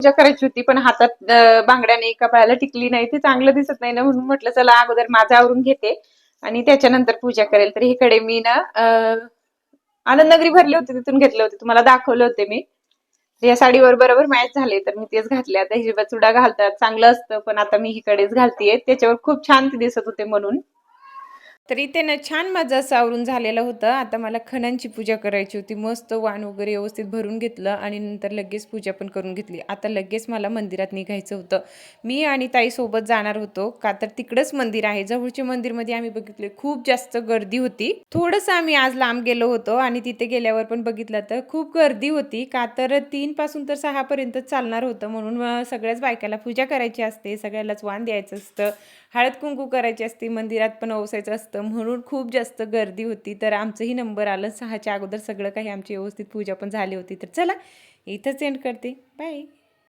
पूजा करायची होती पण हातात बांगड्या नाही, कपाळाला टिकली नाही, ते चांगलं दिसत नाही ना, म्हणून म्हटलं चला अगोदर माझं आवरून घेते आणि त्याच्यानंतर पूजा करेल. तर इकडे मी ना आनंदनगरी भरले होते, तिथून घेतले होते, तुम्हाला दाखवले होते मी. या साडीवर बरोबर मॅच झाले तर मी तेच घातले. आता हिरवा चुडा घालतात चांगलं असतं पण आता मी हिकडेच घालतीये, त्याच्यावर खूप छान ते दिसत होते म्हणून. तर इथे ना छान माझं असं आवरून झालेलं होतं. आता मला खणांची पूजा करायची होती. मस्त वाण वगैरे व्यवस्थित भरून घेतलं आणि नंतर लगेच पूजा पण करून घेतली. आता लगेच मला मंदिरात निघायचं होतं. मी आणि ताई सोबत जाणार होतो, का तर तिकडंच मंदिर आहे. जवळच्या मंदिरमध्ये आम्ही बघितले खूप जास्त गर्दी होती. थोडंसं आम्ही आज लांब गेलो होतो आणि तिथे गेल्यावर पण बघितलं तर खूप गर्दी होती, का तर 3 पासून तर 6 पर्यंत चालणार होतं. म्हणून सगळ्याच बायकाला पूजा करायची असते, सगळ्यालाच वाण द्यायचं असतं, हळद कुंकू करायची असते, मंदिरात पण ओवायचं असतं, म्हणून खूप जास्त गर्दी होती. तर आमचंही नंबर आलं 6च्या अगोदर, सगळं काही आमची व्यवस्थित पूजा पण झाली होती. तर चला इथंच एंड करते. बाय.